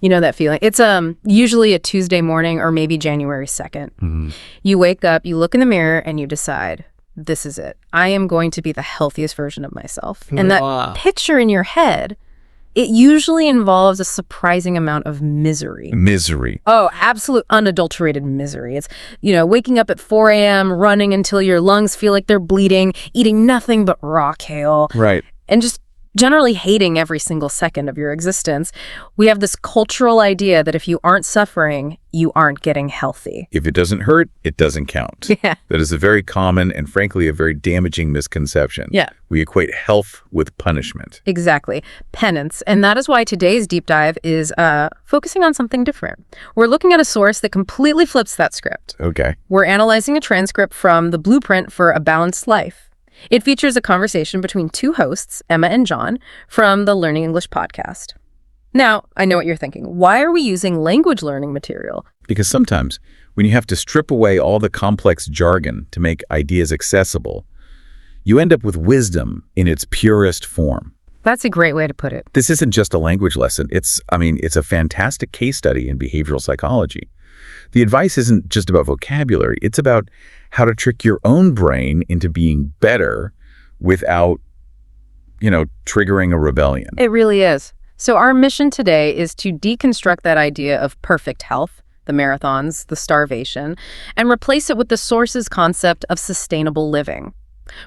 You know that feeling? It's usually a Tuesday morning or maybe January 2nd. Mm-hmm. You wake up, you look in the mirror, and you decide, this is it. I am going to be the healthiest version of myself. And that picture in your head, it usually involves a surprising amount of misery. Misery. Oh, absolute unadulterated misery. It's, waking up at 4 a.m., running until your lungs feel like they're bleeding, eating nothing but raw kale. Right. And just generally hating every single second of your existence. We have this cultural idea that if you aren't suffering, you aren't getting healthy. If it doesn't hurt, it doesn't count. Yeah. That is a very common and frankly a very damaging misconception. Yeah. We equate health with punishment. Exactly. Penance. And that is why today's deep dive is focusing on something different. We're looking at a source that completely flips that script. Okay. We're analyzing a transcript from The Blueprint for a Balanced Life. It features a conversation between two hosts, Emma and John, from the Learning English podcast. Now, I know what you're thinking. Why are we using language learning material? Because sometimes when you have to strip away all the complex jargon to make ideas accessible, you end up with wisdom in its purest form. That's a great way to put it. This isn't just a language lesson. It's a fantastic case study in behavioral psychology. The advice isn't just about vocabulary. It's about how to trick your own brain into being better without, triggering a rebellion. It really is. So our mission today is to deconstruct that idea of perfect health, the marathons, the starvation, and replace it with the source's concept of sustainable living.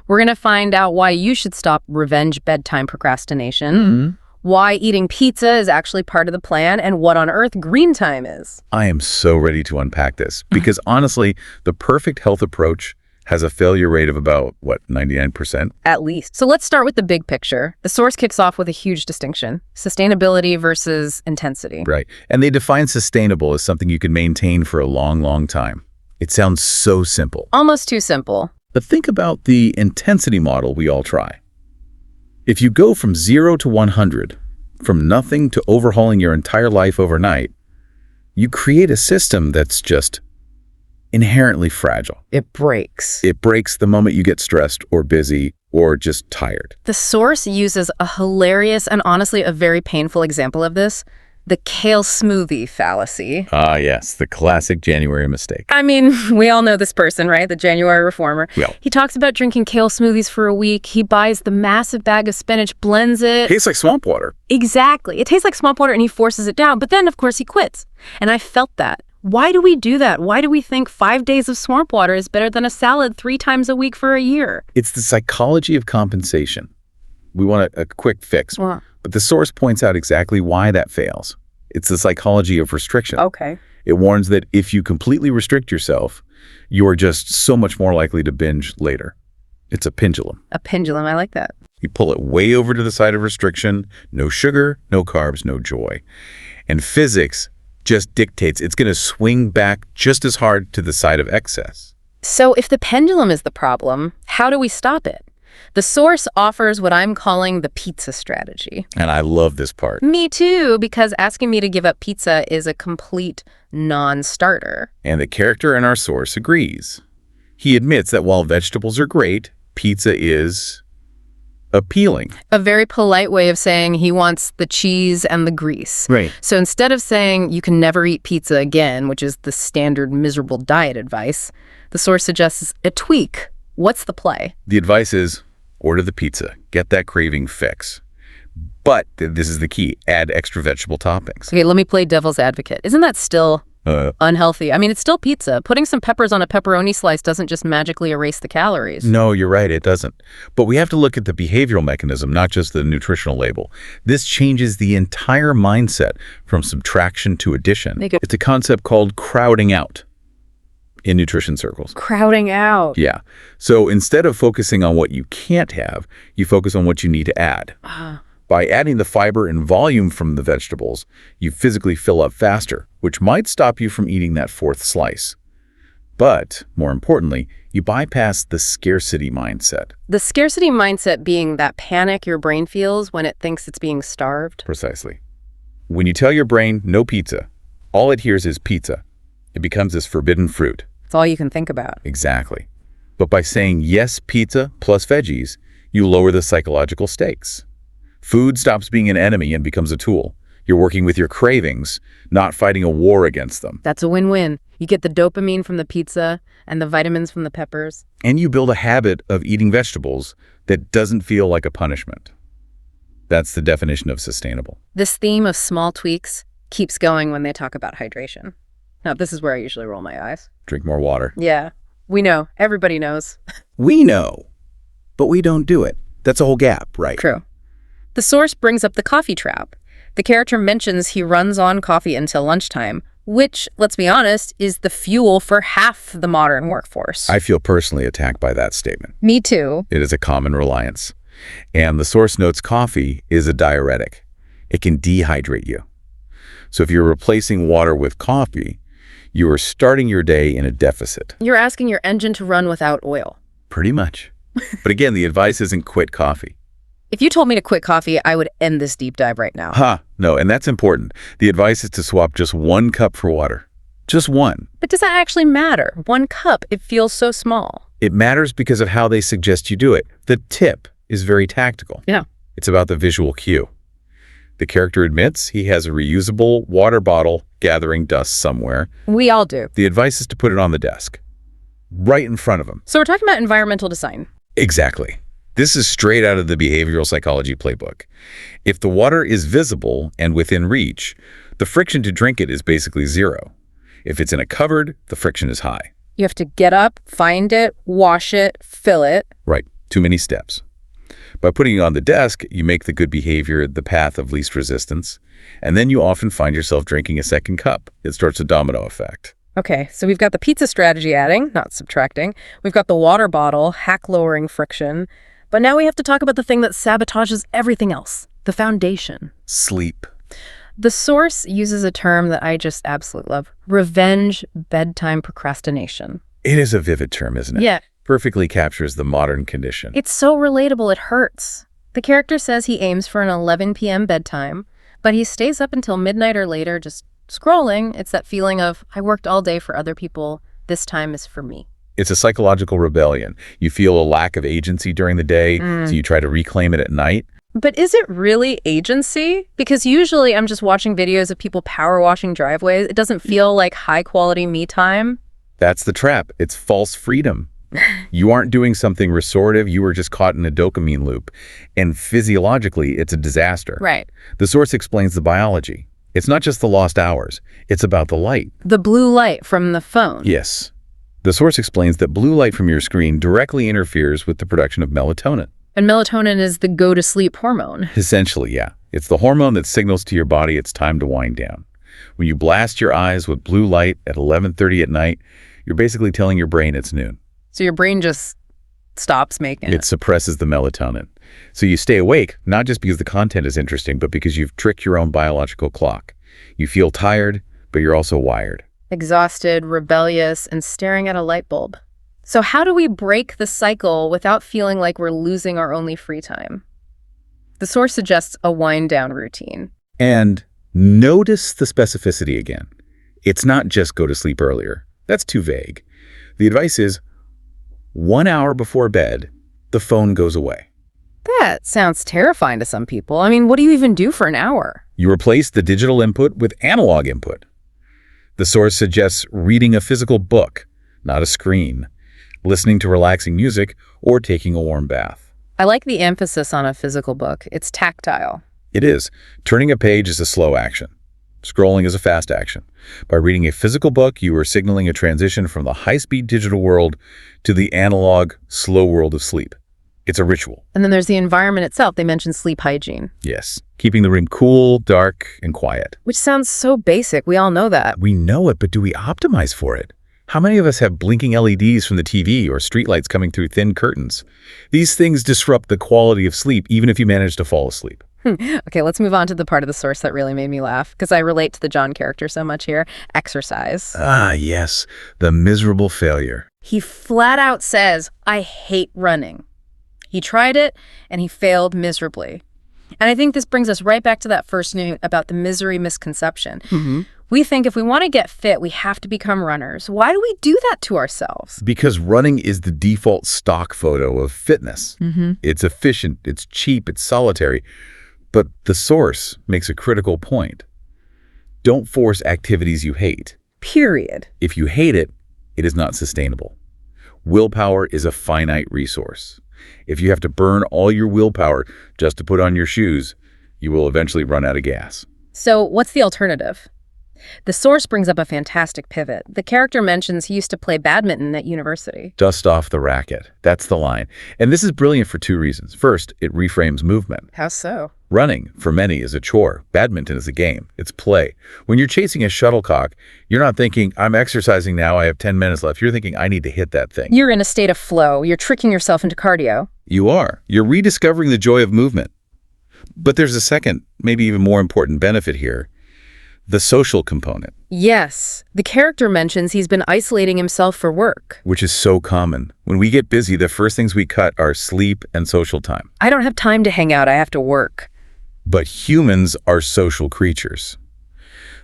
We're going to find out why you should stop revenge bedtime procrastination, why eating pizza is actually part of the plan, and what on earth green time is. I am so ready to unpack this because honestly, the perfect health approach has a failure rate of about, 99%? At least. So let's start with the big picture. The source kicks off with a huge distinction: sustainability versus intensity. Right. And they define sustainable as something you can maintain for a long, long time. It sounds so simple. Almost too simple. But think about the intensity model we all try. If you go from 0 to 100, from nothing to overhauling your entire life overnight, you create a system that's just inherently fragile. It breaks. It breaks the moment you get stressed or busy or just tired. The source uses a hilarious and honestly a very painful example of this: the kale smoothie fallacy. Ah, yes, the classic January mistake. I mean, we all know this person, right? The January reformer. Well, he talks about drinking kale smoothies for a week. He buys the massive bag of spinach, blends it. tastes like swamp water. Exactly. It tastes like swamp water and he forces it down. But then, of course, he quits. And I felt that. Why do we do that? Why do we think 5 days of swamp water is better than a salad 3 times a week for a year? It's the psychology of compensation. We want a quick fix. Wow. But the source points out exactly why that fails. It's the psychology of restriction. Okay. It warns that if you completely restrict yourself, you are just so much more likely to binge later. It's a pendulum. A pendulum. I like that. You pull it way over to the side of restriction. No sugar, no carbs, no joy. And physics just dictates it's going to swing back just as hard to the side of excess. So if the pendulum is the problem, how do we stop it? The source offers what I'm calling the pizza strategy. And I love this part. Me too, because asking me to give up pizza is a complete non-starter. And the character in our source agrees. He admits that while vegetables are great, pizza is appealing. A very polite way of saying he wants the cheese and the grease. Right. So instead of saying you can never eat pizza again, which is the standard miserable diet advice, the source suggests a tweak. What's the play? The advice is order the pizza, get that craving fix. But this is the key, add extra vegetable toppings. Okay, let me play devil's advocate. Isn't that still unhealthy? I mean, it's still pizza. Putting some peppers on a pepperoni slice doesn't just magically erase the calories. No, you're right, it doesn't. But we have to look at the behavioral mechanism, not just the nutritional label. This changes the entire mindset from subtraction to addition. It's a concept called crowding out in nutrition circles. Crowding out. Yeah. So instead of focusing on what you can't have, you focus on what you need to add. By adding the fiber and volume from the vegetables, you physically fill up faster, which might stop you from eating that 4th slice. But, more importantly, you bypass the scarcity mindset. The scarcity mindset being that panic your brain feels when it thinks it's being starved. Precisely. When you tell your brain no pizza, all it hears is pizza. It becomes this forbidden fruit. It's all you can think about. Exactly. But by saying yes pizza plus veggies, you lower the psychological stakes. Food stops being an enemy and becomes a tool. You're working with your cravings, not fighting a war against them. That's a win-win. You get the dopamine from the pizza and the vitamins from the peppers. And you build a habit of eating vegetables that doesn't feel like a punishment. That's the definition of sustainable. This theme of small tweaks keeps going when they talk about hydration. Now, this is where I usually roll my eyes. Drink more water. Yeah, we know. Everybody knows. We know, but we don't do it. That's a whole gap, right? True. The source brings up the coffee trap. The character mentions he runs on coffee until lunchtime, which, let's be honest, is the fuel for half the modern workforce. I feel personally attacked by that statement. Me too. It is a common reliance. And the source notes coffee is a diuretic. It can dehydrate you. So if you're replacing water with coffee, you are starting your day in a deficit. You're asking your engine to run without oil. Pretty much. But again, the advice isn't quit coffee. If you told me to quit coffee, I would end this deep dive right now. No, and that's important. The advice is to swap just 1 cup for water. Just 1. But does that actually matter? 1 cup, it feels so small. It matters because of how they suggest you do it. The tip is very tactical. Yeah. It's about the visual cue. The character admits he has a reusable water bottle gathering dust somewhere. We all do. The advice is to put it on the desk, right in front of him. So we're talking about environmental design. Exactly. This is straight out of the behavioral psychology playbook. If the water is visible and within reach, the friction to drink it is basically 0. If it's in a cupboard, the friction is high. You have to get up, find it, wash it, fill it. Right. Too many steps. By putting it on the desk, you make the good behavior the path of least resistance, and then you often find yourself drinking a second cup. It starts a domino effect. Okay, so we've got the pizza strategy adding, not subtracting. We've got the water bottle, hack lowering friction. But now we have to talk about the thing that sabotages everything else, the foundation. Sleep. The source uses a term that I just absolutely love, revenge bedtime procrastination. It is a vivid term, isn't it? Yeah. Perfectly captures the modern condition. It's so relatable, it hurts. The character says he aims for an 11 p.m. bedtime, but he stays up until midnight or later just scrolling. It's that feeling of, I worked all day for other people, this time is for me. It's a psychological rebellion. You feel a lack of agency during the day, so you try to reclaim it at night. But is it really agency? Because usually I'm just watching videos of people power washing driveways. It doesn't feel like high quality me time. That's the trap. It's false freedom. You aren't doing something restorative. You were just caught in a dopamine loop. And physiologically, it's a disaster. Right. The source explains the biology. It's not just the lost hours. It's about the light. The blue light from the phone. Yes. The source explains that blue light from your screen directly interferes with the production of melatonin. And melatonin is the go-to-sleep hormone. Essentially, yeah. It's the hormone that signals to your body it's time to wind down. When you blast your eyes with blue light at 11:30 at night, you're basically telling your brain it's noon. So your brain just stops making it. It suppresses the melatonin. So you stay awake, not just because the content is interesting, but because you've tricked your own biological clock. You feel tired, but you're also wired. Exhausted, rebellious, and staring at a light bulb. So how do we break the cycle without feeling like we're losing our only free time? The source suggests a wind-down routine. And notice the specificity again. It's not just go to sleep earlier. That's too vague. The advice is 1 hour before bed, the phone goes away. That sounds terrifying to some people. I mean, what do you even do for an hour? You replace the digital input with analog input. The source suggests reading a physical book, not a screen, listening to relaxing music, or taking a warm bath. I like the emphasis on a physical book. It's tactile. It is. Turning a page is a slow action. Scrolling is a fast action. By reading a physical book, you are signaling a transition from the high-speed digital world to the analog, slow world of sleep. It's a ritual. And then there's the environment itself. They mentioned sleep hygiene. Yes. Keeping the room cool, dark, and quiet. Which sounds so basic. We all know that. We know it, but do we optimize for it? How many of us have blinking LEDs from the TV or streetlights coming through thin curtains? These things disrupt the quality of sleep, even if you manage to fall asleep. Okay, let's move on to the part of the source that really made me laugh, because I relate to the John character so much here. Exercise. Ah, yes. The miserable failure. He flat out says, I hate running. He tried it, and he failed miserably. And I think this brings us right back to that first note about the misery misconception. We think if we want to get fit, we have to become runners. Why do we do that to ourselves? Because running is the default stock photo of fitness. It's efficient, it's cheap, it's solitary. But the source makes a critical point. Don't force activities you hate. Period. If you hate it, it is not sustainable. Willpower is a finite resource. If you have to burn all your willpower just to put on your shoes, you will eventually run out of gas. So what's the alternative? The source brings up a fantastic pivot. The character mentions he used to play badminton at university. Dust off the racket. That's the line. And this is brilliant for two reasons. First, it reframes movement. How so? Running, for many, is a chore. Badminton is a game. It's play. When you're chasing a shuttlecock, you're not thinking, I'm exercising now, I have 10 minutes left. You're thinking, I need to hit that thing. You're in a state of flow. You're tricking yourself into cardio. You are. You're rediscovering the joy of movement. But there's a second, maybe even more important benefit here. The social component. Yes. The character mentions he's been isolating himself for work. Which is so common. When we get busy, the first things we cut are sleep and social time. I don't have time to hang out. I have to work. But humans are social creatures.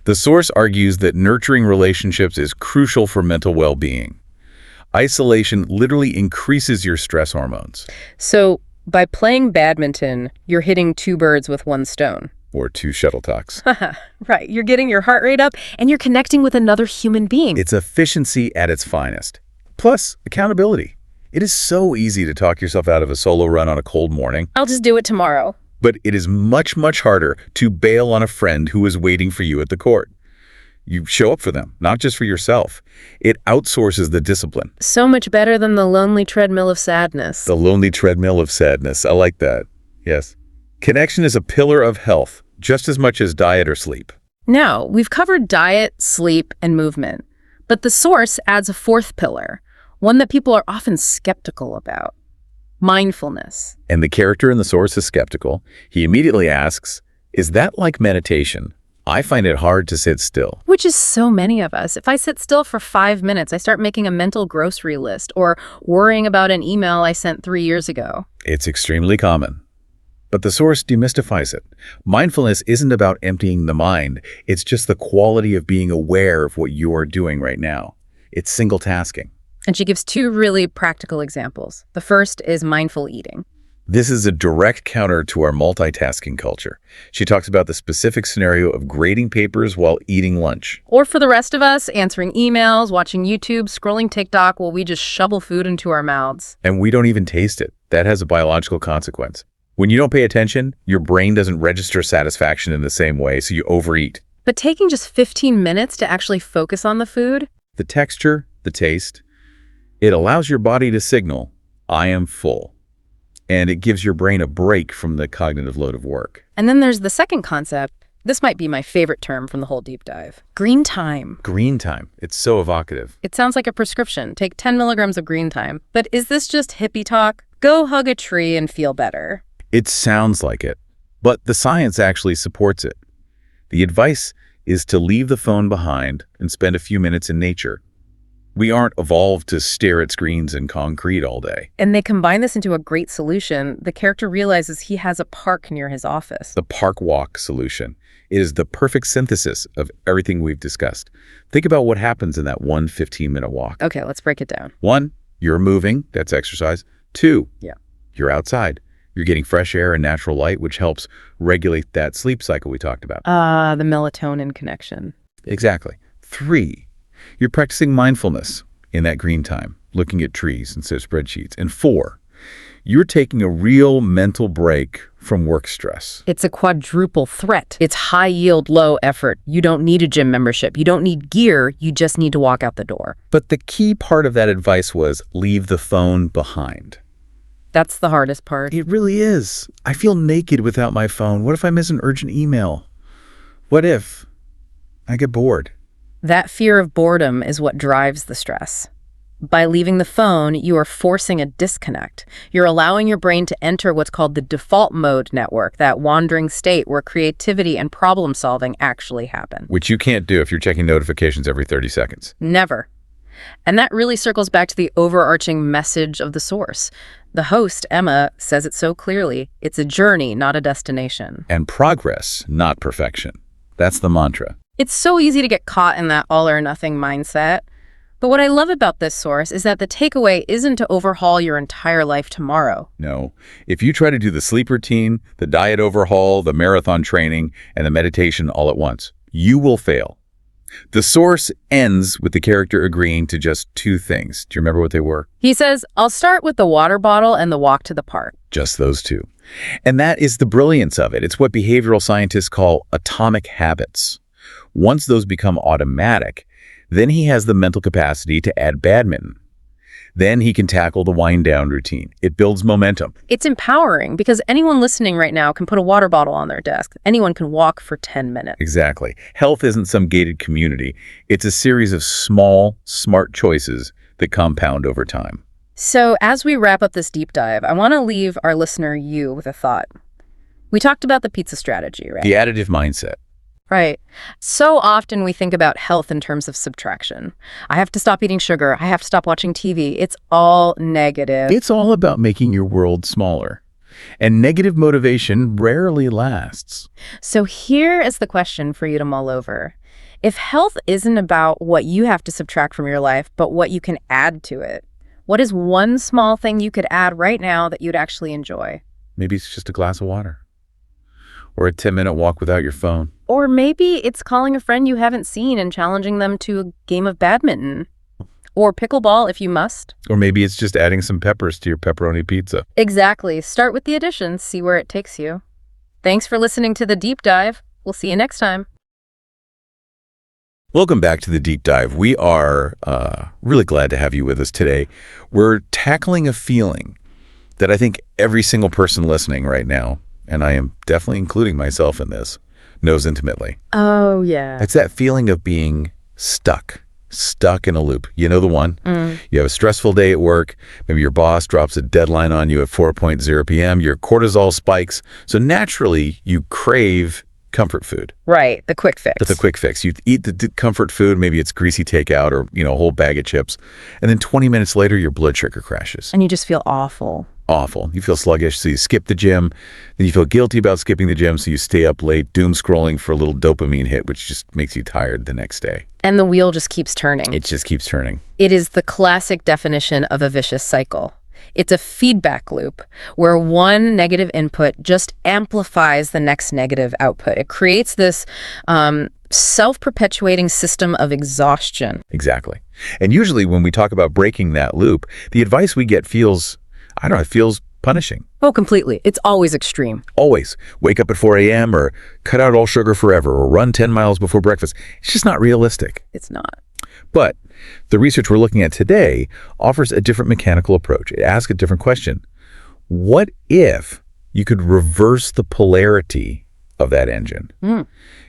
The source argues that nurturing relationships is crucial for mental well-being. Isolation literally increases your stress hormones. So, by playing badminton, you're hitting two birds with one stone. Or two shuttlecocks. Right. You're getting your heart rate up, and you're connecting with another human being. It's efficiency at its finest. Plus, accountability. It is so easy to talk yourself out of a solo run on a cold morning. I'll just do it tomorrow. But it is much, much harder to bail on a friend who is waiting for you at the court. You show up for them, not just for yourself. It outsources the discipline. So much better than the lonely treadmill of sadness. The lonely treadmill of sadness. I like that. Yes. Connection is a pillar of health, just as much as diet or sleep. Now, we've covered diet, sleep, and movement. But the source adds a fourth pillar, one that people are often skeptical about. Mindfulness. And the character in the source is skeptical. He immediately asks, is that like meditation? I find it hard to sit still. Which is so many of us. If I sit still for 5 minutes, I start making a mental grocery list or worrying about an email I sent 3 years ago. It's extremely common. But the source demystifies it. Mindfulness isn't about emptying the mind. It's just the quality of being aware of what you are doing right now. It's single tasking. And she gives two really practical examples. The first is mindful eating. This is a direct counter to our multitasking culture. She talks about the specific scenario of grading papers while eating lunch. Or for the rest of us, answering emails, watching YouTube, scrolling TikTok while we just shovel food into our mouths. And we don't even taste it. That has a biological consequence. When you don't pay attention, your brain doesn't register satisfaction in the same way, so you overeat. But taking just 15 minutes to actually focus on the food? The texture, the taste, it allows your body to signal, I am full. And it gives your brain a break from the cognitive load of work. And then there's the second concept. This might be my favorite term from the whole deep dive. Green time. Green time. It's so evocative. It sounds like a prescription. Take 10 milligrams of green time. But is this just hippie talk? Go hug a tree and feel better. It sounds like it, but the science actually supports it. The advice is to leave the phone behind and spend a few minutes in nature. We aren't evolved to stare at screens and concrete all day. And they combine this into a great solution. The character realizes he has a park near his office. The park walk solution. It is the perfect synthesis of everything we've discussed. Think about what happens in that one 15-minute walk. Okay, let's break it down. 1, you're moving. That's exercise. 2, Yeah. You're outside. You're getting fresh air and natural light, which helps regulate that sleep cycle we talked about. The melatonin connection. Exactly. 3, you're practicing mindfulness in that green time, looking at trees instead of spreadsheets. And 4, you're taking a real mental break from work stress. It's a quadruple threat. It's high yield, low effort. You don't need a gym membership. You don't need gear. You just need to walk out the door. But the key part of that advice was leave the phone behind. That's the hardest part. It really is. I feel naked without my phone. What if I miss an urgent email? What if I get bored? That fear of boredom is what drives the stress. By leaving the phone, you are forcing a disconnect. You're allowing your brain to enter what's called the default mode network, that wandering state where creativity and problem solving actually happen. Which you can't do if you're checking notifications every 30 seconds. Never. And that really circles back to the overarching message of the source. The host, Emma, says it so clearly. It's a journey, not a destination. And progress, not perfection. That's the mantra. It's so easy to get caught in that all or nothing mindset. But what I love about this source is that the takeaway isn't to overhaul your entire life tomorrow. No. If you try to do the sleep routine, the diet overhaul, the marathon training, and the meditation all at once, you will fail. The source ends with the character agreeing to just two things. Do you remember what they were? He says, I'll start with the water bottle and the walk to the park. Just those two. And that is the brilliance of it. It's what behavioral scientists call atomic habits. Once those become automatic, then he has the mental capacity to add badminton. Then he can tackle the wind-down routine. It builds momentum. It's empowering because anyone listening right now can put a water bottle on their desk. Anyone can walk for 10 minutes. Exactly. Health isn't some gated community. It's a series of small, smart choices that compound over time. So as we wrap up this deep dive, I want to leave our listener, you, with a thought. We talked about the pizza strategy, right? The additive mindset. Right. So often we think about health in terms of subtraction. I have to stop eating sugar. I have to stop watching TV. It's all negative. It's all about making your world smaller. And negative motivation rarely lasts. So here is the question for you to mull over. If health isn't about what you have to subtract from your life, but what you can add to it, what is one small thing you could add right now that you'd actually enjoy? Maybe it's just a glass of water. Or a 10-minute walk without your phone. Or maybe it's calling a friend you haven't seen and challenging them to a game of badminton. Or pickleball if you must. Or maybe it's just adding some peppers to your pepperoni pizza. Exactly. Start with the additions, see where it takes you. Thanks for listening to The Deep Dive. We'll see you next time. Welcome back to The Deep Dive. We are really glad to have you with us today. We're tackling a feeling that I think every single person listening right now, and I am definitely including myself in this, knows intimately. Oh, yeah. It's that feeling of being stuck in a loop. You know the one? You have a stressful day at work. Maybe your boss drops a deadline on you at 4:00 p.m. Your cortisol spikes. So naturally, you crave comfort food. Right, the quick fix. The quick fix. You eat the comfort food. Maybe it's greasy takeout or, a whole bag of chips. And then 20 minutes later, your blood sugar crashes. And you just feel awful. Awful. You feel sluggish, so you skip the gym. Then you feel guilty about skipping the gym, so you stay up late, doom scrolling for a little dopamine hit, which just makes you tired the next day. And the wheel just keeps turning. It just keeps turning. It is the classic definition of a vicious cycle. It's a feedback loop where one negative input just amplifies the next negative output. It creates this self-perpetuating system of exhaustion. Exactly. And usually when we talk about breaking that loop, the advice we get feels, it feels punishing. Oh, completely. It's always extreme. Always. Wake up at 4 a.m. or cut out all sugar forever or run 10 miles before breakfast. It's just not realistic. It's not. But the research we're looking at today offers a different mechanical approach. It asks a different question. What if you could reverse the polarity of that engine?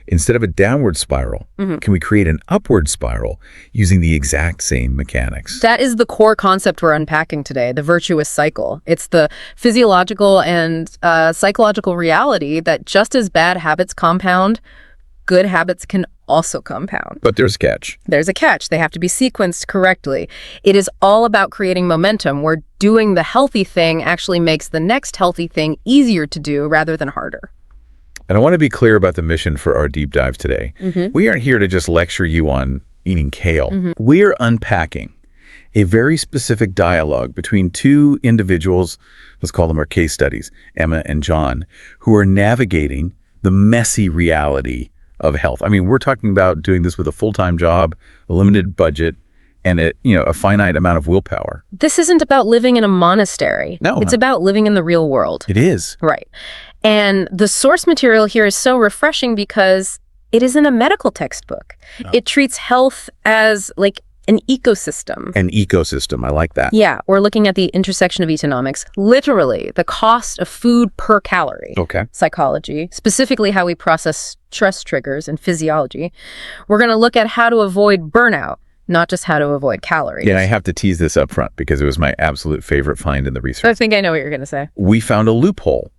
Instead of a downward spiral, can we create an upward spiral using the exact same mechanics? That is the core concept we're unpacking today, the virtuous cycle. It's the physiological and psychological reality that just as bad habits compound, good habits can also compound. But there's a catch. There's a catch. They have to be sequenced correctly. It is all about creating momentum where doing the healthy thing actually makes the next healthy thing easier to do rather than harder. And I want to be clear about the mission for our deep dive today. We aren't here to just lecture you on eating kale. We're unpacking a very specific dialogue between two individuals, let's call them our case studies, Emma and John, who are navigating the messy reality of health. I mean, we're talking about doing this with a full-time job, a limited budget, and a finite amount of willpower. This isn't about living in a monastery. No. It's about living in the real world. It is. Right. And the source material here is so refreshing because it isn't a medical textbook. No. It treats health as like an ecosystem. An ecosystem. I like that. Yeah. We're looking at the intersection of economics, literally the cost of food per calorie. Okay. Psychology, specifically how we process stress triggers and physiology. We're going to look at how to avoid burnout, not just how to avoid calories. Yeah, I have to tease this up front because it was my absolute favorite find in the research. I think I know what you're going to say. We found a loophole.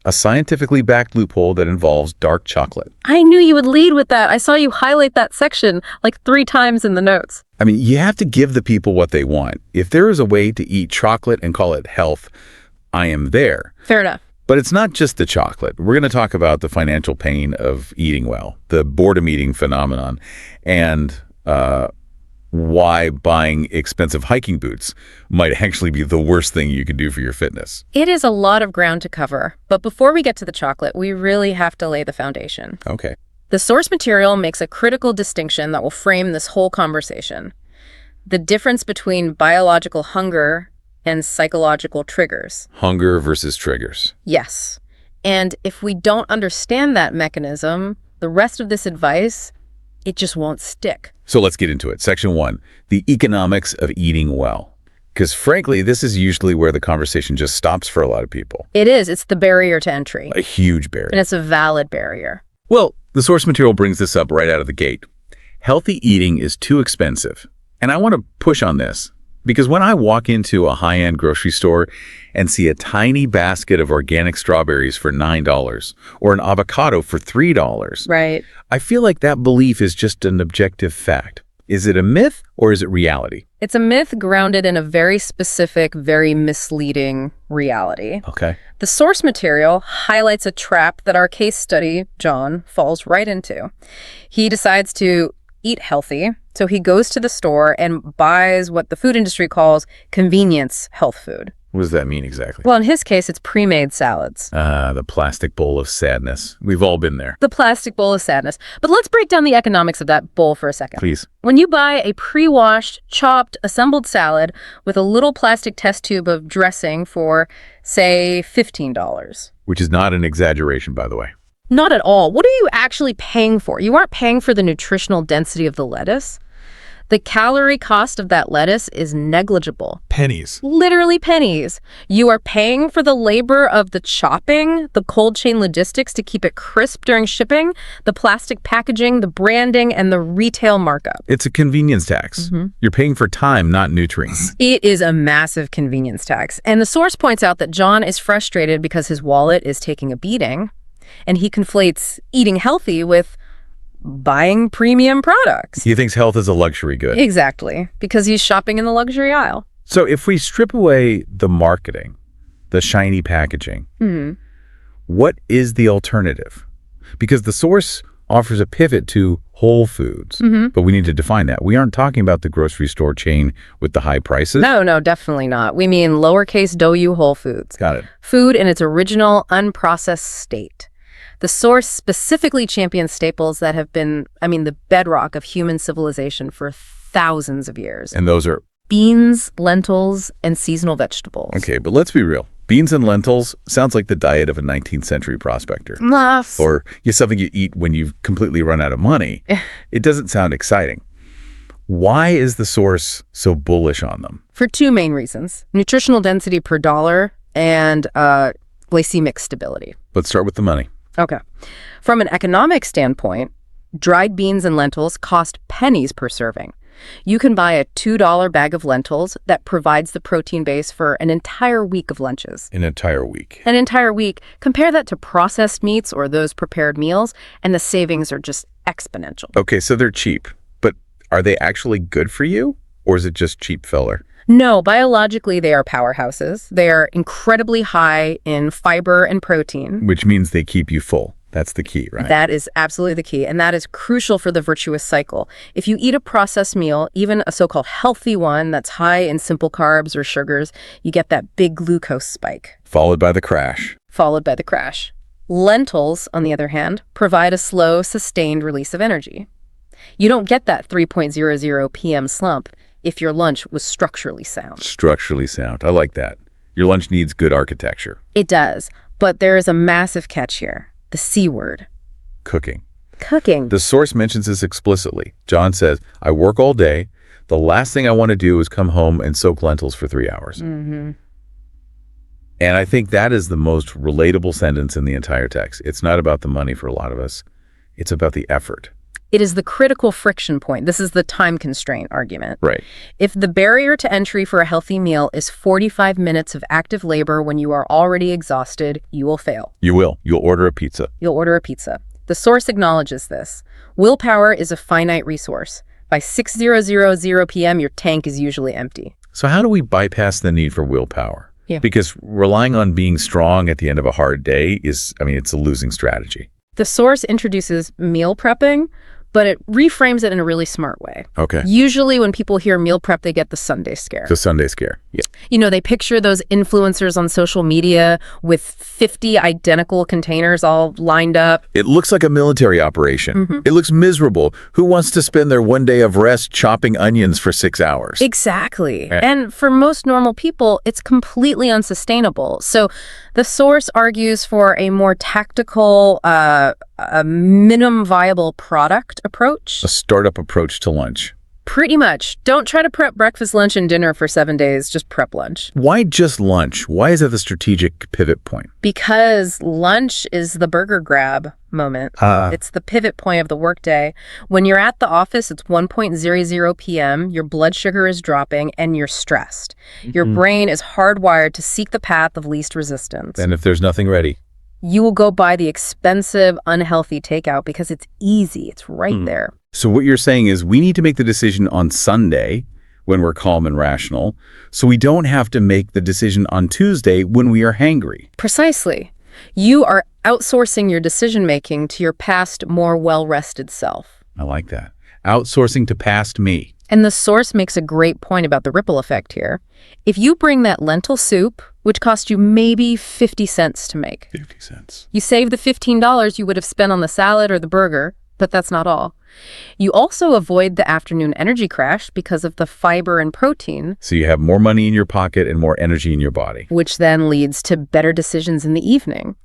A scientifically backed loophole that involves dark chocolate. I knew you would lead with that. I saw you highlight that section like 3 times in the notes. I mean, you have to give the people what they want. If there is a way to eat chocolate and call it health, I am there. Fair enough. But it's not just the chocolate. We're going to talk about the financial pain of eating well, the boredom eating phenomenon, and why buying expensive hiking boots might actually be the worst thing you can do for your fitness. It is a lot of ground to cover, but before we get to the chocolate, we really have to lay the foundation. Okay. The source material makes a critical distinction that will frame this whole conversation. The difference between biological hunger and psychological triggers. Hunger versus triggers. Yes. And if we don't understand that mechanism, the rest of this advice, it just won't stick. So let's get into it. Section 1, the economics of eating well. Because frankly, this is usually where the conversation just stops for a lot of people. It is. It's the barrier to entry. A huge barrier. And it's a valid barrier. Well, the source material brings this up right out of the gate. Healthy eating is too expensive. And I want to push on this because when I walk into a high-end grocery store and see a tiny basket of organic strawberries for $9 or an avocado for $3, Right. I feel like that belief is just an objective fact. Is it a myth or is it reality? It's a myth grounded in a very specific, very misleading reality. Okay. The source material highlights a trap that our case study, John, falls right into. He decides to eat healthy, so he goes to the store and buys what the food industry calls convenience health food. What does that mean exactly? Well, in his case, it's pre-made salads. The plastic bowl of sadness. We've all been there. The plastic bowl of sadness. But let's break down the economics of that bowl for a second. Please. When you buy a pre-washed, chopped, assembled salad with a little plastic test tube of dressing for, say, $15. Which is not an exaggeration, by the way. Not at all. What are you actually paying for? You aren't paying for the nutritional density of the lettuce. The calorie cost of that lettuce is negligible. Pennies. Literally pennies. You are paying for the labor of the chopping, the cold chain logistics to keep it crisp during shipping, the plastic packaging, the branding, and the retail markup. It's a convenience tax. You're paying for time, not nutrients. It is a massive convenience tax. And the source points out that John is frustrated because his wallet is taking a beating, and he conflates eating healthy with buying premium products. He thinks health is a luxury good. Exactly, because he's shopping in the luxury aisle. So if we strip away the marketing, the shiny packaging, what is the alternative? Because the source offers a pivot to whole foods, but we need to define that. We aren't talking about the grocery store chain with the high prices. No, definitely not. We mean lowercase do-you whole foods. Got it. Food in its original, unprocessed state. The source specifically champions staples that have been, the bedrock of human civilization for thousands of years. And those are? Beans, lentils, and seasonal vegetables. Okay, but let's be real. Beans and lentils sounds like the diet of a 19th century prospector. Or something you eat when you've completely run out of money. It doesn't sound exciting. Why is the source so bullish on them? For two main reasons. Nutritional density per dollar and glycemic stability. Let's start with the money. Okay. From an economic standpoint, dried beans and lentils cost pennies per serving. You can buy a $2 bag of lentils that provides the protein base for an entire week of lunches. An entire week. An entire week. Compare that to processed meats or those prepared meals, and the savings are just exponential. Okay, so they're cheap, but are they actually good for you, or is it just cheap filler? No, biologically they are powerhouses. They are incredibly high in fiber and protein. Which means they keep you full. That's the key, right? That is absolutely the key, and that is crucial for the virtuous cycle. If you eat a processed meal, even a so-called healthy one that's high in simple carbs or sugars, you get that big glucose spike. Followed by the crash. Lentils, on the other hand, provide a slow, sustained release of energy. You don't get that 3.00 p.m. slump if your lunch was structurally sound. Structurally sound. I like that. Your lunch needs good architecture. It does, but there is a massive catch here. The C word. Cooking. The source mentions this explicitly. John says, I work all day. The last thing I want to do is come home and soak lentils for 3 hours. And I think that is the most relatable sentence in the entire text. It's not about the money for a lot of us. It's about the effort. It is the critical friction point. This is the time constraint argument. Right. If the barrier to entry for a healthy meal is 45 minutes of active labor when you are already exhausted, you will fail. You will. You'll order a pizza. The source acknowledges this. Willpower is a finite resource. By 6:00 p.m., your tank is usually empty. So how do we bypass the need for willpower? Yeah. Because relying on being strong at the end of a hard day is, it's a losing strategy. The source introduces meal prepping, but it reframes it in a really smart way. Okay. Usually when people hear meal prep, they get the Sunday scare. The Sunday scare. Yeah. You know, they picture those influencers on social media with 50 identical containers all lined up. It looks like a military operation. It looks miserable. Who wants to spend their one day of rest chopping onions for 6 hours? Exactly. And for most normal people, it's completely unsustainable. So the source argues for a more tactical, a minimum viable product approach. A startup approach to lunch. Pretty much. Don't try to prep breakfast, lunch, and dinner for 7 days. Just prep lunch. Why just lunch? Why is that the strategic pivot point? Because lunch is the burger grab moment. It's the pivot point of the workday. When you're at the office, it's 1:00 p.m., your blood sugar is dropping, and you're stressed. Your brain is hardwired to seek the path of least resistance. And if there's nothing ready? You will go buy the expensive, unhealthy takeout because it's easy. It's right there. So what you're saying is we need to make the decision on Sunday when we're calm and rational, so we don't have to make the decision on Tuesday when we are hangry. Precisely. You are outsourcing your decision-making to your past, more well-rested self. I like that. Outsourcing to past me. And the source makes a great point about the ripple effect here. If you bring that lentil soup, which cost you maybe 50 cents to make, 50 cents. you save the $15 you would have spent on the salad or the burger, but that's not all. You also avoid the afternoon energy crash because of the fiber and protein. So you have more money in your pocket and more energy in your body. Which then leads to better decisions in the evening.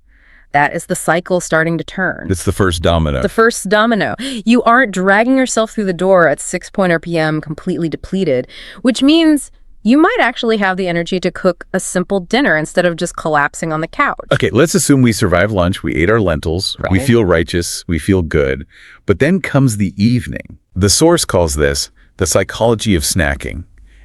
That is the cycle starting to turn. It's the first domino. The first domino. You aren't dragging yourself through the door at 6 p.m. completely depleted, which means you might actually have the energy to cook a simple dinner instead of just collapsing on the couch. Okay, let's assume we survived lunch, we ate our lentils, we feel righteous, we feel good, but then comes the evening. The source calls this the psychology of snacking,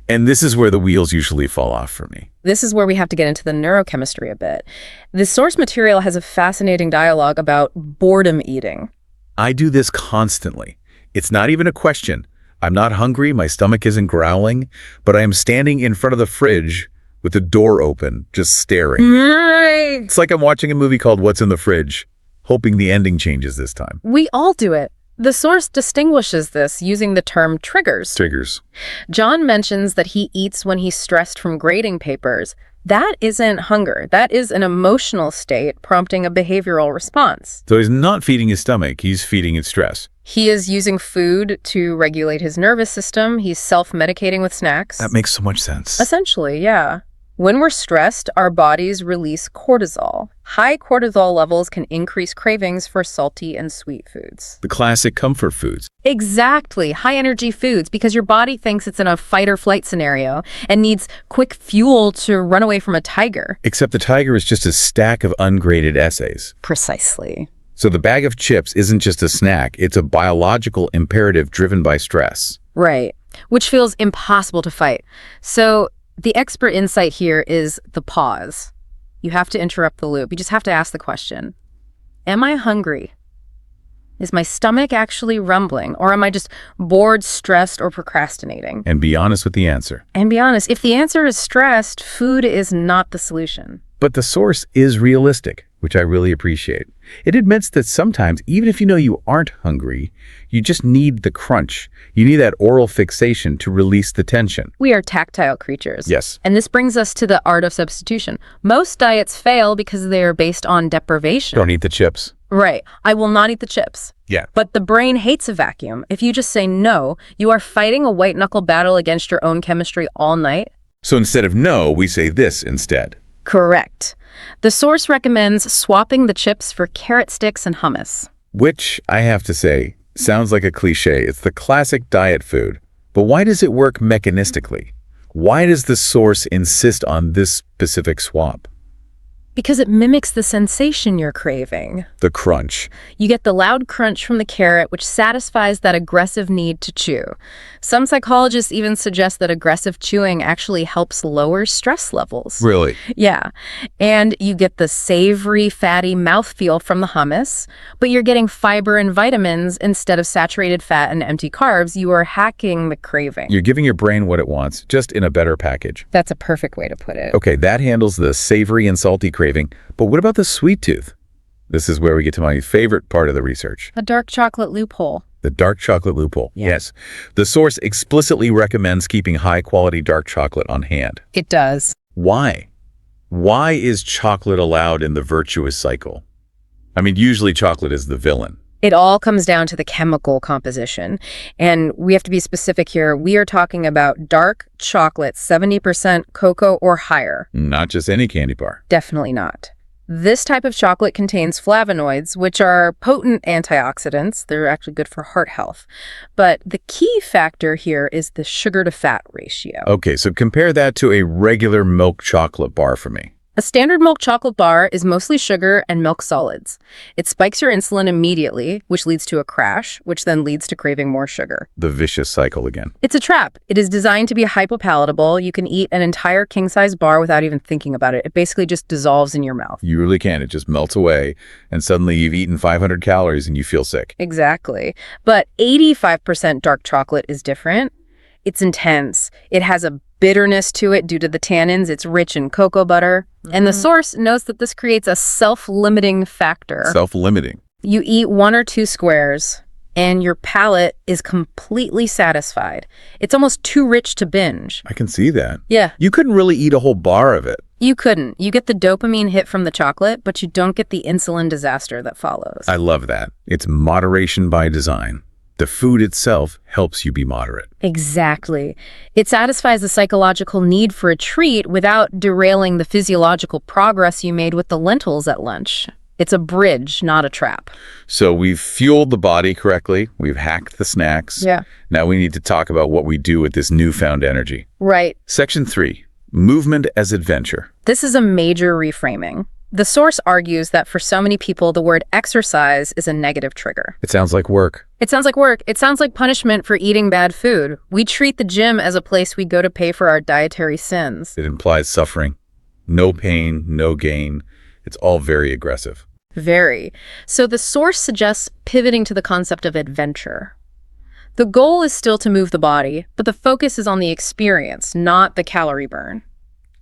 and this is where the wheels usually fall off for me. This is where we have to get into the neurochemistry a bit. The source material has a fascinating dialogue about boredom eating. I do this constantly. It's not even a question. I'm not hungry, my stomach isn't growling, but I am standing in front of the fridge with the door open, just staring. Right. It's like I'm watching a movie called What's in the Fridge, hoping the ending changes this time. We all do it. The source distinguishes this using the term triggers. Triggers. John mentions that he eats when he's stressed from grading papers. That isn't hunger. That is an emotional state prompting a behavioral response. So he's not feeding his stomach, he's feeding its stress. He is using food to regulate his nervous system. He's self-medicating with snacks. That makes so much sense. Essentially, yeah. When we're stressed, our bodies release cortisol. High cortisol levels can increase cravings for salty and sweet foods. The classic comfort foods. Exactly. High-energy foods, because your body thinks it's in a fight-or-flight scenario and needs quick fuel to run away from a tiger. Except the tiger is just a stack of ungraded essays. Precisely. So the bag of chips isn't just a snack, it's a biological imperative driven by stress. Right. Which feels impossible to fight. So the expert insight here is the pause. You have to interrupt the loop. You just have to ask the question, am I hungry? Is my stomach actually rumbling, or am I just bored, stressed, or procrastinating? And be honest with the answer. And be honest, if the answer is stressed, food is not the solution. But the source is realistic, which I really appreciate. It admits that sometimes, even if you know you aren't hungry, you just need the crunch. You need that oral fixation to release the tension. We are tactile creatures. Yes. And this brings us to the art of substitution. Most diets fail because they are based on deprivation. Don't eat the chips. Right. I will not eat the chips. Yeah. But the brain hates a vacuum. If you just say no, you are fighting a white-knuckle battle against your own chemistry all night. So instead of no, we say this instead. Correct. The source recommends swapping the chips for carrot sticks and hummus. Which, I have to say, sounds like a cliche. It's the classic diet food. But why does it work mechanistically? Why does the source insist on this specific swap? Because it mimics the sensation you're craving. The crunch. You get the loud crunch from the carrot, which satisfies that aggressive need to chew. Some psychologists even suggest that aggressive chewing actually helps lower stress levels. Really? Yeah. And you get the savory, fatty mouthfeel from the hummus, but you're getting fiber and vitamins instead of saturated fat and empty carbs. You are hacking the craving. You're giving your brain what it wants, just in a better package. That's a perfect way to put it. Okay, that handles the savory and salty craving. But what about the sweet tooth? This is where we get to my favorite part of the research. A dark chocolate loophole. The dark chocolate loophole. Yeah. Yes. The source explicitly recommends keeping high-quality dark chocolate on hand. It does. Why? Why is chocolate allowed in the virtuous cycle? I mean, usually chocolate is the villain. It all comes down to the chemical composition. And we have to be specific here. We are talking about dark chocolate, 70% cocoa or higher. Not just any candy bar. Definitely not. This type of chocolate contains flavonoids, which are potent antioxidants. They're actually good for heart health. But the key factor here is the sugar-to-fat ratio. Okay, so compare that to a regular milk chocolate bar for me. A standard milk chocolate bar is mostly sugar and milk solids. It spikes your insulin immediately, which leads to a crash, which then leads to craving more sugar. The vicious cycle again. It's a trap. It is designed to be hypopalatable. You can eat an entire king-size bar without even thinking about it. It basically just dissolves in your mouth. You really can. It just melts away, and suddenly you've eaten 500 calories and you feel sick. Exactly. But 85% dark chocolate is different. It's intense. It has a bitterness to it due to the tannins. It's rich in cocoa butter. And the source knows that this creates a self-limiting factor. Self-limiting. You eat 1 or 2 squares, and your palate is completely satisfied. It's almost too rich to binge. I can see that. Yeah. You couldn't really eat a whole bar of it. You couldn't. You get the dopamine hit from the chocolate, but you don't get the insulin disaster that follows. I love that. It's moderation by design. The food itself helps you be moderate. Exactly. It satisfies the psychological need for a treat without derailing the physiological progress you made with the lentils at lunch. It's a bridge, not a trap. So we've fueled the body correctly. We've hacked the snacks. Yeah. Now we need to talk about what we do with this newfound energy. Right. Section 3, movement as adventure. This is a major reframing. The source argues that for so many people, the word exercise is a negative trigger. It sounds like work. It sounds like work. It sounds like punishment for eating bad food. We treat the gym as a place we go to pay for our dietary sins. It implies suffering. No pain, no gain. It's all very aggressive. Very. So the source suggests pivoting to the concept of adventure. The goal is still to move the body, but the focus is on the experience, not the calorie burn.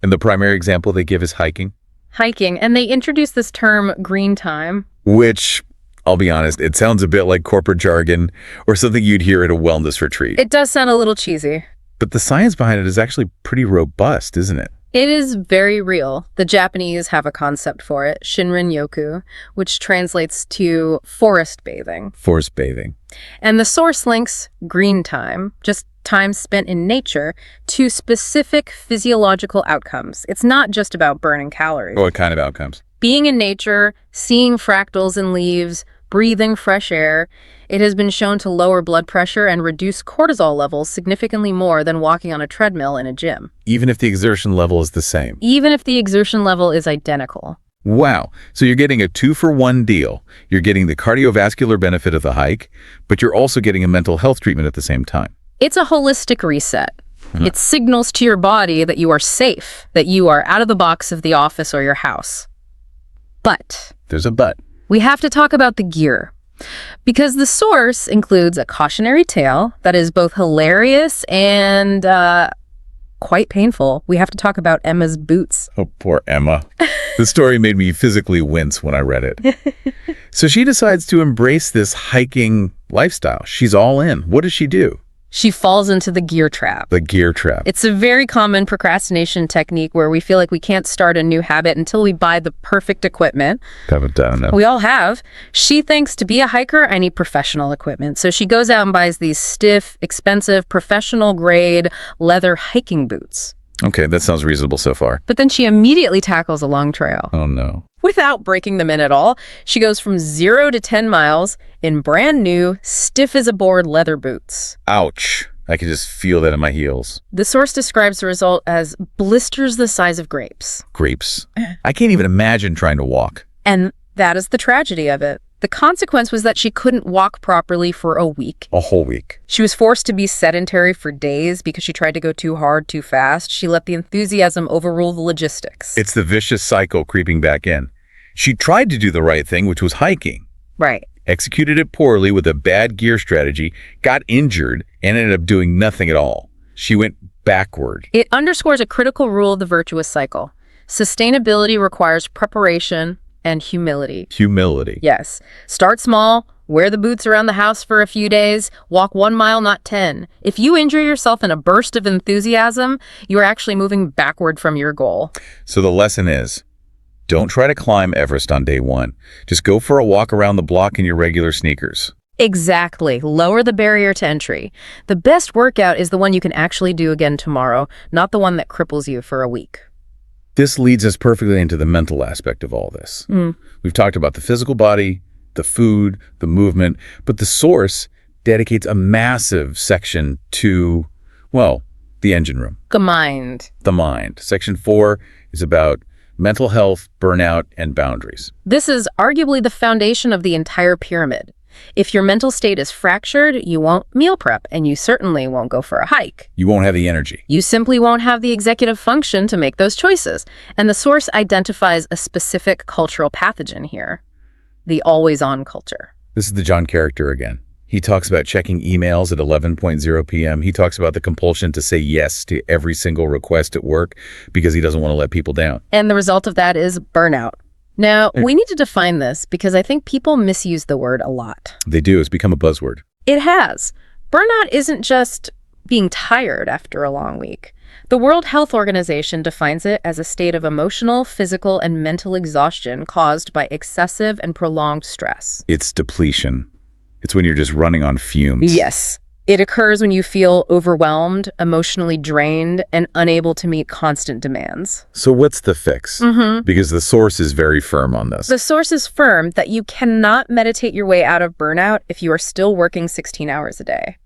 And the primary example they give is hiking. Hiking, and they introduce this term green time. Which, I'll be honest, it sounds a bit like corporate jargon or something you'd hear at a wellness retreat. It does sound a little cheesy. But the science behind it is actually pretty robust, isn't it? It is very real. The Japanese have a concept for it, Shinrin-yoku, which translates to forest bathing. Forest bathing. And the source links green time, just time spent in nature, to specific physiological outcomes. It's not just about burning calories. What kind of outcomes? Being in nature, seeing fractals in leaves, breathing fresh air, it has been shown to lower blood pressure and reduce cortisol levels significantly more than walking on a treadmill in a gym. Even if the exertion level is the same. Even if the exertion level is identical. Wow. So you're getting a 2-for-1 deal. You're getting the cardiovascular benefit of the hike, but you're also getting a mental health treatment at the same time. It's a holistic reset. It signals to your body that you are safe, that you are out of the box of the office or your house. But There's a but. we have to talk about the gear. Because the source includes a cautionary tale that is both hilarious and quite painful. We have to talk about Emma's boots. Oh, poor Emma. The story made me physically wince when I read it. So she decides to embrace this hiking lifestyle. She's all in. What does she do? She falls into the gear trap. The gear trap. It's a very common procrastination technique where we feel like we can't start a new habit until we buy the perfect equipment. Haven't done it. We all have. She thinks to be a hiker, I need professional equipment. So she goes out and buys these stiff, expensive, professional-grade leather hiking boots. Okay, that sounds reasonable so far. But then she immediately tackles a long trail. Oh, no. Without breaking them in at all, she goes from 0 to 10 miles in brand new, stiff as a board leather boots. Ouch. I can just feel that in my heels. The source describes the result as blisters the size of grapes. Grapes. I can't even imagine trying to walk. And that is the tragedy of it. The consequence was that she couldn't walk properly for a week. A whole week. She was forced to be sedentary for days because she tried to go too hard, too fast. She let the enthusiasm overrule the logistics. It's the vicious cycle creeping back in. She tried to do the right thing, which was hiking. Right. Executed it poorly with a bad gear strategy, got injured, and ended up doing nothing at all. She went backward. It underscores a critical rule of the virtuous cycle. Sustainability requires preparation and humility. Humility. Yes. Start small, Wear the boots around the house for a few days, walk 1 mile, not 10. If you injure yourself in a burst of enthusiasm, you are actually moving backward from your goal. So the lesson is, don't try to climb Everest on day one. Just go for a walk around the block in your regular sneakers. Exactly. Lower the barrier to entry. The best workout is the one you can actually do again tomorrow, not the one that cripples you for a week. This leads us perfectly into the mental aspect of all this. We've talked about the physical body, the food, the movement, but the source dedicates a massive section to, well, the engine room. The mind. The mind. Section 4 is about mental health, burnout, and boundaries. This is arguably the foundation of the entire pyramid. If your mental state is fractured, you won't meal prep, and you certainly won't go for a hike. You won't have the energy. You simply won't have the executive function to make those choices. And the source identifies a specific cultural pathogen here, the always-on culture. This is the John character again. He talks about checking emails at 11:00 p.m. He talks about the compulsion to say yes to every single request at work because he doesn't want to let people down. And the result of that is burnout. Now, we need to define this because I think people misuse the word a lot. They do. It's become a buzzword. It has. Burnout isn't just being tired after a long week. The World Health Organization defines it as a state of emotional, physical, and mental exhaustion caused by excessive and prolonged stress. It's depletion. It's when you're just running on fumes. Yes. It occurs when you feel overwhelmed, emotionally drained, and unable to meet constant demands. So what's the fix? Because the source is very firm on this. The source is firm that you cannot meditate your way out of burnout if you are still working 16 hours a day.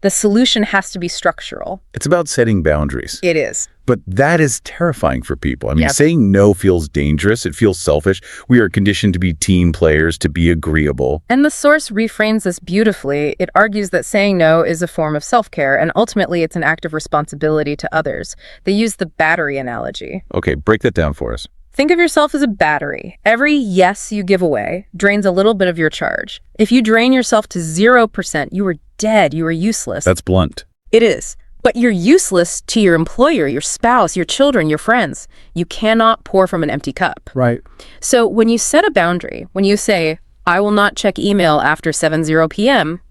The solution has to be structural. It's about setting boundaries. It is. But that is terrifying for people. I mean, Yep. saying no feels dangerous. It feels selfish. We are conditioned to be team players, to be agreeable. And the source reframes this beautifully. It argues that saying no is a form of self-care, and ultimately it's an act of responsibility to others. They use the battery analogy. Okay, break that down for us. Think of yourself as a battery. Every yes you give away drains a little bit of your charge. If you drain yourself to 0%, you are dead. You are useless. That's blunt. It is. But you're useless to your employer, your spouse, your children, your friends. You cannot pour from an empty cup. Right. So when you set a boundary, when you say, I will not check email after 7:00 p.m.,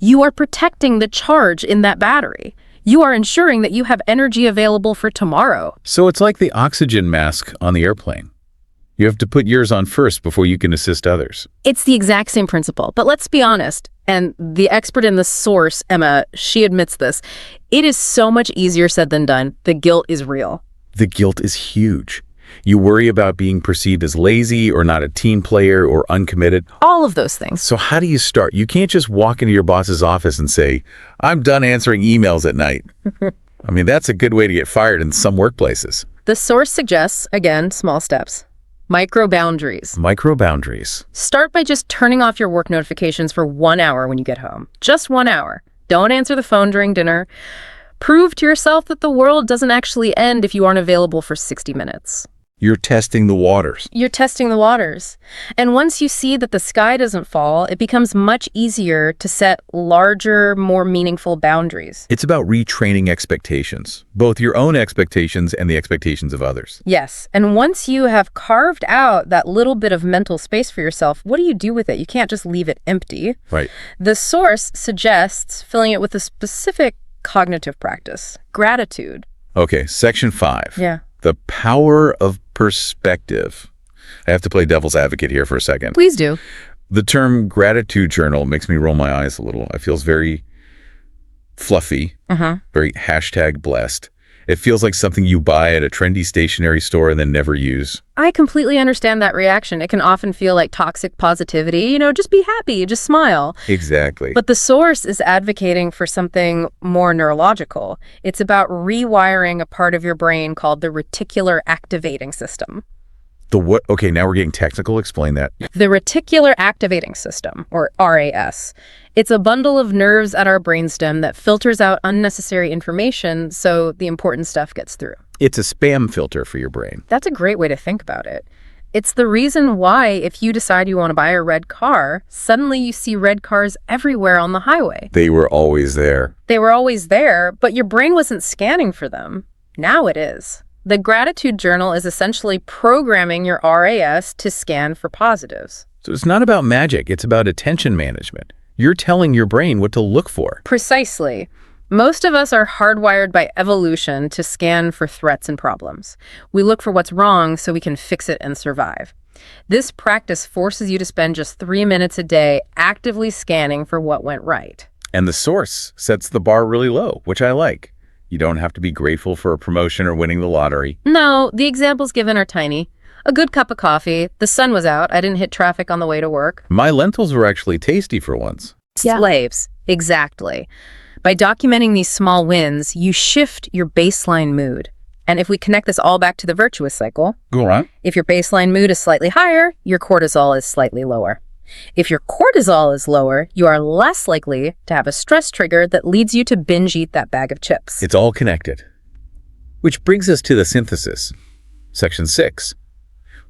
you are protecting the charge in that battery. You are ensuring that you have energy available for tomorrow. So it's like the oxygen mask on the airplane. You have to put yours on first before you can assist others. It's the exact same principle, but let's be honest. And the expert in the source, Emma, she admits this. It is so much easier said than done. The guilt is real. The guilt is huge. You worry about being perceived as lazy or not a team player or uncommitted. All of those things. So how do you start? You can't just walk into your boss's office and say, I'm done answering emails at night. I mean, that's a good way to get fired in some workplaces. The source suggests, again, small steps. Micro boundaries. Micro boundaries. Start by just turning off your work notifications for 1 hour when you get home. Just 1 hour. Don't answer the phone during dinner. Prove to yourself that the world doesn't actually end if you aren't available for 60 minutes. You're testing the waters. You're testing the waters. And once you see that the sky doesn't fall, it becomes much easier to set larger, more meaningful boundaries. It's about retraining expectations, both your own expectations and the expectations of others. Yes. And once you have carved out that little bit of mental space for yourself, what do you do with it? You can't just leave it empty. Right. The source suggests filling it with a specific cognitive practice, gratitude. Okay, section 5. Yeah. The power of perspective. I have to play devil's advocate here for a second. Please do. The term gratitude journal makes me roll my eyes a little. It feels very fluffy, very #blessed. It feels like something you buy at a trendy stationery store and then never use. I completely understand that reaction. It can often feel like toxic positivity. Just be happy, just smile. Exactly. But the source is advocating for something more neurological. It's about rewiring a part of your brain called the reticular activating system. The what? Okay, now we're getting technical. Explain that. The reticular activating system, or RAS. It's a bundle of nerves at our brainstem that filters out unnecessary information so the important stuff gets through. It's a spam filter for your brain. That's a great way to think about it. It's the reason why if you decide you want to buy a red car, suddenly you see red cars everywhere on the highway. They were always there. They were always there, but your brain wasn't scanning for them. Now it is. The gratitude journal is essentially programming your RAS to scan for positives. So it's not about magic, it's about attention management. You're telling your brain what to look for. Precisely. Most of us are hardwired by evolution to scan for threats and problems. We look for what's wrong so we can fix it and survive. This practice forces you to spend just 3 minutes a day actively scanning for what went right. And the source sets the bar really low, which I like. You don't have to be grateful for a promotion or winning the lottery. No, the examples given are tiny. A good cup of coffee, the sun was out, I didn't hit traffic on the way to work. My lentils were actually tasty for once. Slaves, exactly. By documenting these small wins, you shift your baseline mood. And if we connect this all back to the virtuous cycle, Go on. if your baseline mood is slightly higher, your cortisol is slightly lower. If your cortisol is lower, you are less likely to have a stress trigger that leads you to binge eat that bag of chips. It's all connected. Which brings us to the synthesis. Section 6.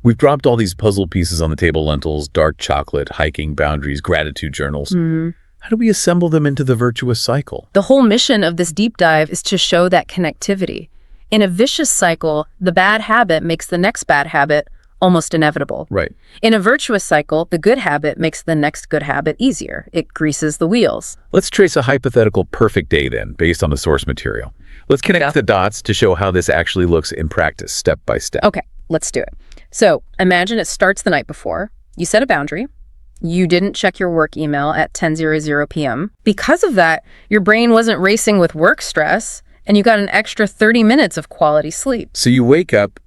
We've dropped all these puzzle pieces on the table: lentils, dark chocolate, hiking, boundaries, gratitude journals. How do we assemble them into the virtuous cycle? The whole mission of this deep dive is to show that connectivity. In a vicious cycle, the bad habit makes the next bad habit almost inevitable. Right. In a virtuous cycle, the good habit makes the next good habit easier. It greases the wheels. Let's trace a hypothetical perfect day then, based on the source material. Let's connect the dots to show how this actually looks in practice, step by step. Okay, let's do it. So imagine it starts the night before. You set a boundary. You didn't check your work email at 10:00 p.m. Because of that, your brain wasn't racing with work stress, and you got an extra 30 minutes of quality sleep. So you wake up,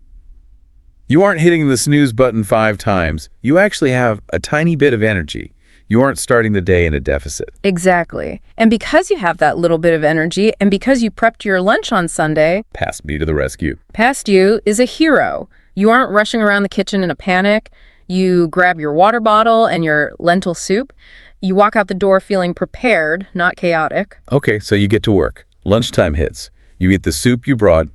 you aren't hitting the snooze button 5 times. You actually have a tiny bit of energy. You aren't starting the day in a deficit. Exactly. And because you have that little bit of energy, and because you prepped your lunch on Sunday, Past me to the rescue. past you is a hero. You aren't rushing around the kitchen in a panic. You grab your water bottle and your lentil soup. You walk out the door feeling prepared, not chaotic. Okay, so you get to work. Lunchtime hits. You eat the soup you brought.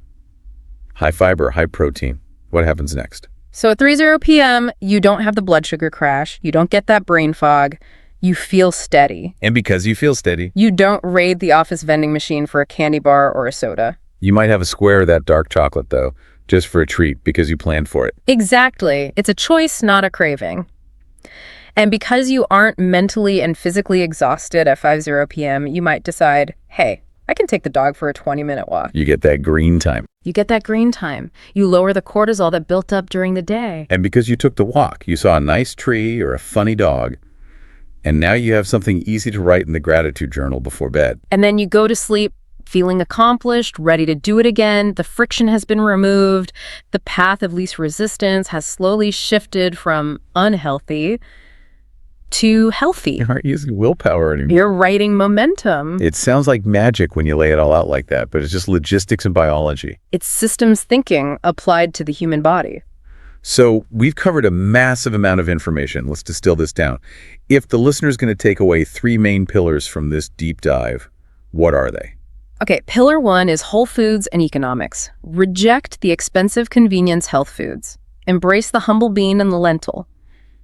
High fiber, high protein. What happens next? So at 3:00 p.m., you don't have the blood sugar crash. You don't get that brain fog. You feel steady. And because you feel steady, You don't raid the office vending machine for a candy bar or a soda. you might have a square of that dark chocolate, though, just for a treat because you planned for it. Exactly. It's a choice, not a craving. And because you aren't mentally and physically exhausted at 5:00 p.m., you might decide, hey, I can take the dog for a 20-minute walk. You get that green time. You get that green time. You lower the cortisol that built up during the day. And because you took the walk, you saw a nice tree or a funny dog, and now you have something easy to write in the gratitude journal before bed. And then you go to sleep feeling accomplished, ready to do it again. The friction has been removed. The path of least resistance has slowly shifted from unhealthy to healthy. You aren't using willpower anymore. You're writing momentum. It sounds like magic when you lay it all out like that, but it's just logistics and biology. It's systems thinking applied to the human body. So we've covered a massive amount of information. Let's distill this down. If the listener's going to take away 3 main pillars from this deep dive, what are they? Okay, pillar 1 is whole foods and economics. Reject the expensive convenience health foods. Embrace the humble bean and the lentil.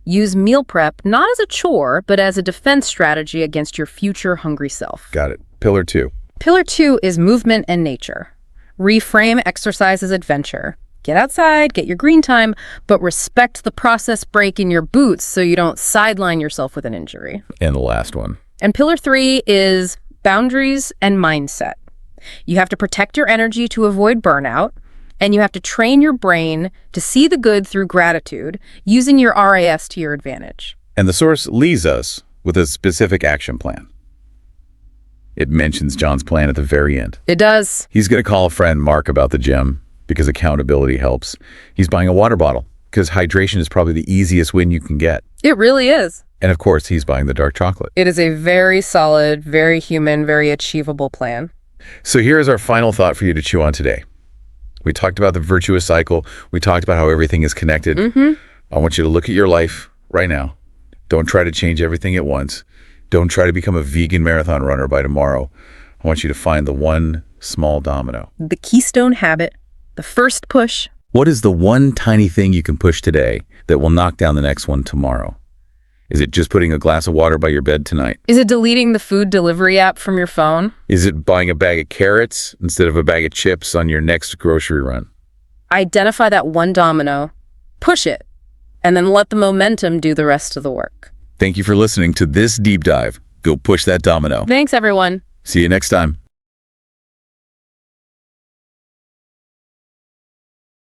Use meal prep not as a chore, but as a defense strategy against your future hungry self. Got it. Pillar 2. Pillar 2 is movement and nature. Reframe exercise as adventure. Get outside, get your green time, but respect the process break in your boots so you don't sideline yourself with an injury. And the last one. And pillar 3 is boundaries and mindset. You have to protect your energy to avoid burnout, and you have to train your brain to see the good through gratitude, using your RAS to your advantage. And the source leaves us with a specific action plan. It mentions John's plan at the very end. It does. He's going to call a friend, Mark, about the gym because accountability helps. He's buying a water bottle because hydration is probably the easiest win you can get. It really is. And of course, he's buying the dark chocolate. It is a very solid, very human, very achievable plan. So here is our final thought for you to chew on today. We talked about the virtuous cycle. We talked about how everything is connected. I want you to look at your life right now. Don't try to change everything at once. Don't try to become a vegan marathon runner by tomorrow. I want you to find the one small domino. The keystone habit, the first push. What is the one tiny thing you can push today that will knock down the next one tomorrow? Is it just putting a glass of water by your bed tonight? Is it deleting the food delivery app from your phone? Is it buying a bag of carrots instead of a bag of chips on your next grocery run? Identify that one domino. Push it. And then let the momentum do the rest of the work. Thank you for listening to this deep dive. Go push that domino. Thanks, everyone. See you next time.